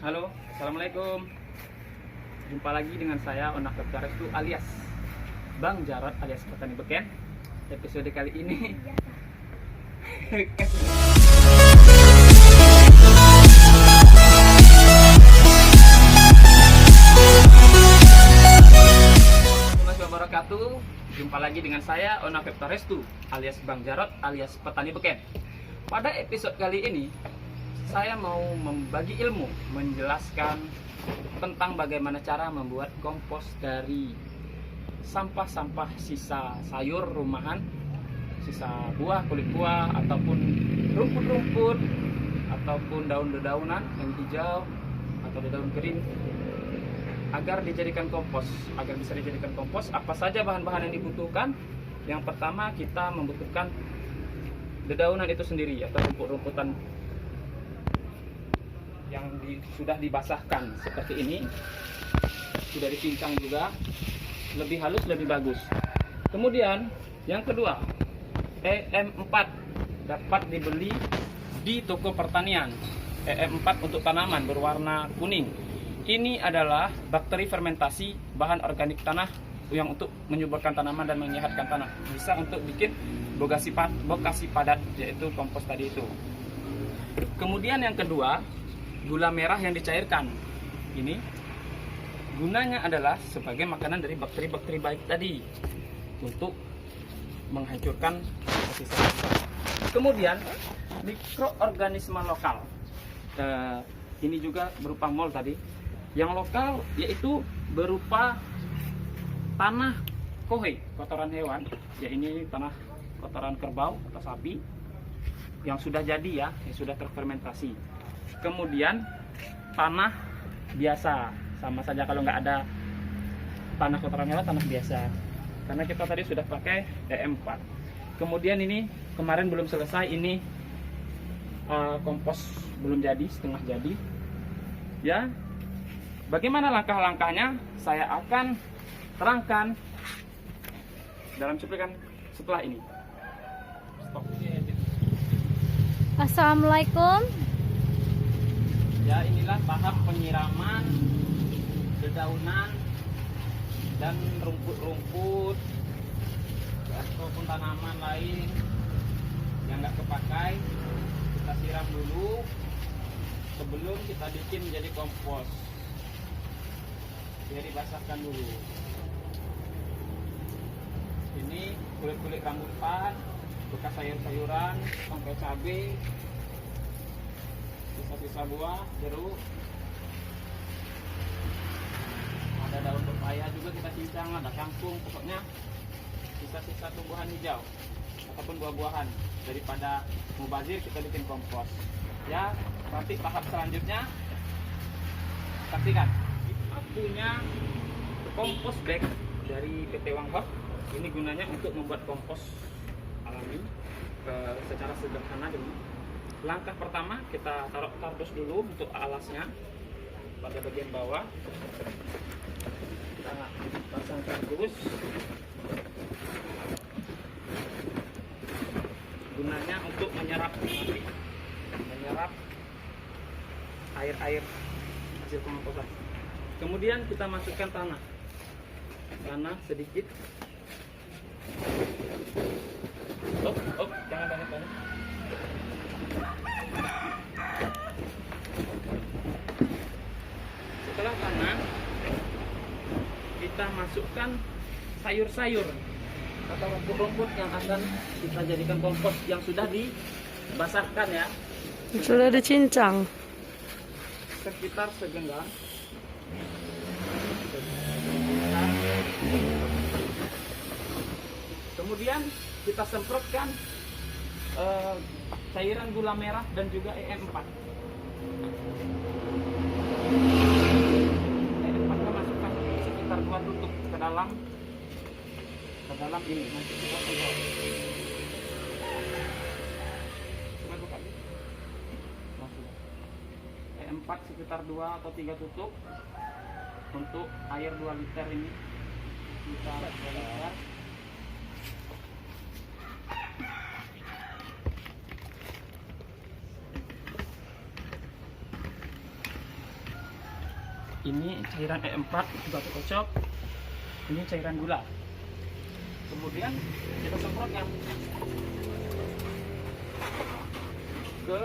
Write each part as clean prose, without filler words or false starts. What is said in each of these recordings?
Halo, assalamualaikum. Jumpa lagi dengan saya Onak Restu alias Bang Jarot alias Petani Beken. Episode kali ini Assalamualaikum wabarakatuh. Jumpa lagi dengan saya Onak Restu alias Bang Jarot alias Petani Beken. Pada episode kali ini saya mau membagi ilmu, menjelaskan tentang bagaimana cara membuat kompos dari sampah-sampah sisa sayur rumahan, sisa buah, kulit buah, ataupun rumput-rumput, ataupun daun-dedaunan yang hijau atau daun kering, agar dijadikan kompos. Agar bisa dijadikan kompos, apa saja bahan-bahan yang dibutuhkan? Yang pertama, kita membutuhkan dedaunan itu sendiri atau rumput-rumputan yang sudah dibasahkan seperti ini, sudah dicincang juga, lebih halus lebih bagus. Kemudian yang kedua, EM4 dapat dibeli di toko pertanian. EM4 untuk tanaman berwarna kuning. Ini adalah bakteri fermentasi bahan organik tanah yang untuk menyuburkan tanaman dan menyehatkan tanah. Bisa untuk bikin bokasi padat, yaitu kompos tadi itu. Kemudian yang kedua, gula merah yang dicairkan. Ini gunanya adalah sebagai makanan dari bakteri-bakteri baik tadi untuk menghancurkan sisa-sisa. Kemudian mikroorganisme lokal. Ini juga berupa mol tadi. Yang lokal yaitu berupa tanah kohe, kotoran hewan. Ya, ini tanah kotoran kerbau atau sapi yang sudah jadi ya, yang sudah terfermentasi. Kemudian tanah biasa, sama saja kalau nggak ada tanah kotoran hewan, tanah biasa. Karena kita tadi sudah pakai EM4. Kemudian ini kemarin belum selesai, ini kompos belum jadi, setengah jadi. Ya, bagaimana langkah-langkahnya? Saya akan terangkan dalam cuplikan setelah ini. Stop. Assalamualaikum. Ya, inilah tahap penyiraman dedaunan dan rumput-rumput ataupun tanaman lain yang nggak kepakai. Kita siram dulu sebelum kita bikin menjadi kompos. Jadi basahkan dulu. Ini kulit-kulit rambutan, bekas sayur-sayuran, sampai cabai, sisa-sisa buah, jeruk, ada daun pepaya juga kita cincang, ada kangkung, pokoknya sisa-sisa tumbuhan hijau ataupun buah-buahan. Daripada mubazir, kita bikin kompos. Ya, nanti tahap selanjutnya saksikan. Kita punya kompos bag dari PT Wanghok. Ini gunanya untuk membuat kompos alami secara sederhana dulu. Langkah pertama, kita taruh kardus dulu untuk alasnya pada bagian bawah. Kita pasang kardus. Gunanya untuk menyerap air hasil pengomposan. Kemudian kita masukkan tanah sedikit. Jangan banyak-banyak. Setelah tanah, kita masukkan sayur-sayur atau rumput-rumput yang akan kita jadikan kompos yang sudah dibasahkan ya. Sudah dicincang. Sekitar segenggam. Kemudian kita semprotkan cairan gula merah dan juga EM4. EM4 kita masukkan sekitar 2 tutup ke dalam ini. Nanti kita coba. Coba buka. EM4 sekitar 2 atau 3 tutup untuk air 2 liter ini. Kita 2 liter. Ini cairan E4 batu kocok. Ini cairan gula. Kemudian kita semprotkan ke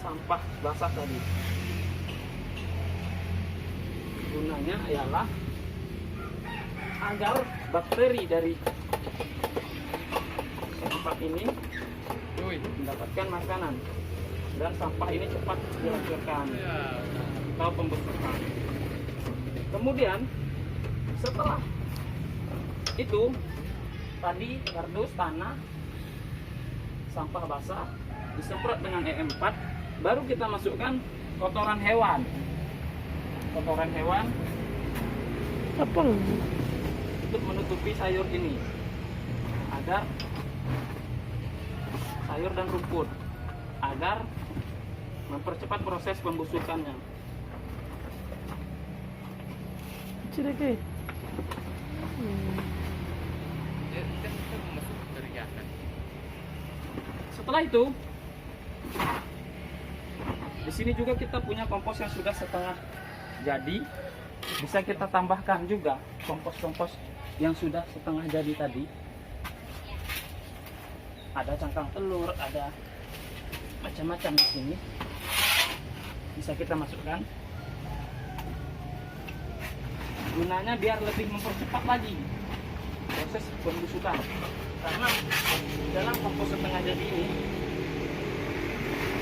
sampah basah tadi. Gunanya ialah agar bakteri dari tempat ini mendapatkan makanan dan sampah ini cepat dihancurkan atau pembusukan. Kemudian setelah itu tadi kardus, tanah, sampah basah disemprot dengan E4, baru kita masukkan kotoran hewan. Kotoran hewan Apa? untuk menutupi sayur ini agar sayur dan rumput, agar mempercepat proses pembusukannya. Cireke. Setelah itu, di sini juga kita punya kompos yang sudah setengah jadi. Bisa kita tambahkan juga kompos-kompos yang sudah setengah jadi tadi. Ada cangkang telur, ada macam-macam di sini. Bisa kita masukkan. Gunanya biar lebih mempercepat lagi proses pembusukan. Karena dalam kompos setengah jadi ini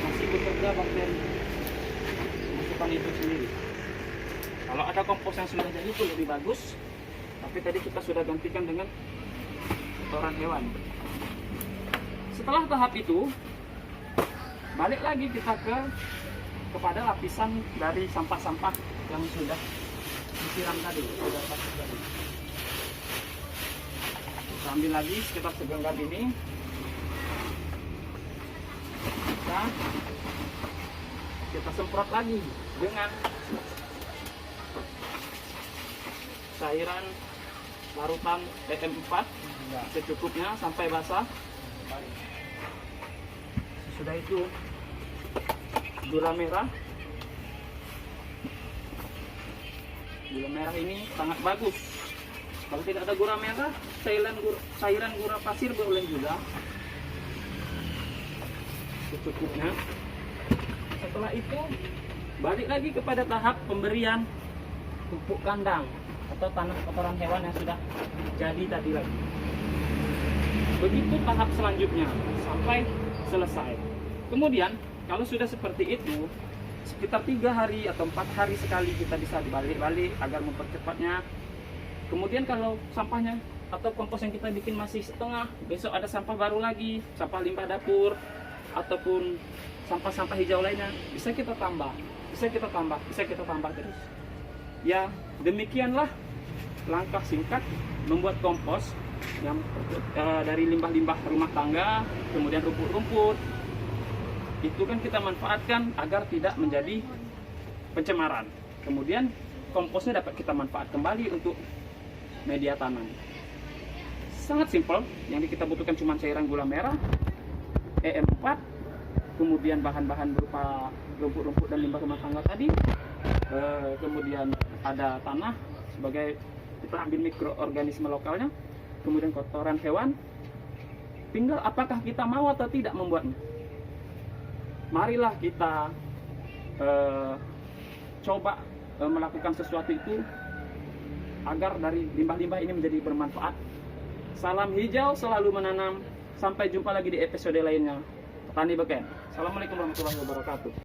masih bekerja bakteri pembusukan itu sendiri. Kalau ada kompos yang sudah jadi itu lebih bagus, tapi tadi kita sudah gantikan dengan kotoran hewan. Setelah tahap itu, balik lagi kita kepada lapisan dari sampah-sampah yang sudah disiram tadi, sudah basah tadi. Kita ambil lagi sekitar segenggam ini. Kita semprot lagi dengan cairan larutan E4 secukupnya sampai basah. Sudah itu gula merah. Gula merah ini sangat bagus. Kalau tidak ada gula merah, cairan gula pasir boleh juga. Secukupnya. Setelah itu balik lagi kepada tahap pemberian pupuk kandang atau tanah kotoran hewan yang sudah jadi tadi lagi. Begitu tahap selanjutnya sampai selesai. Kemudian kalau sudah seperti itu, sekitar 3 hari atau 4 hari sekali kita bisa dibalik-balik agar mempercepatnya. Kemudian kalau sampahnya atau kompos yang kita bikin masih setengah, besok ada sampah baru lagi, sampah limbah dapur ataupun sampah-sampah hijau lainnya, bisa kita tambah, bisa kita tambah, bisa kita tambah terus. Ya, demikianlah langkah singkat membuat kompos yang dari limbah-limbah rumah tangga, kemudian rumput-rumput. Itu kan kita manfaatkan agar tidak menjadi pencemaran. Kemudian komposnya dapat kita manfaat kembali untuk media tanam. Sangat simpel, yang kita butuhkan cuma cairan gula merah, E4, kemudian bahan-bahan berupa rumput-rumput dan limbah rumah tangga tadi, kemudian ada tanah sebagai kita ambil mikroorganisme lokalnya, kemudian kotoran hewan. Tinggal apakah kita mau atau tidak membuatnya. Marilah kita coba melakukan sesuatu itu agar dari limbah-limbah ini menjadi bermanfaat. Salam hijau selalu menanam. Sampai jumpa lagi di episode lainnya. Petani Beken. Assalamualaikum warahmatullahi wabarakatuh.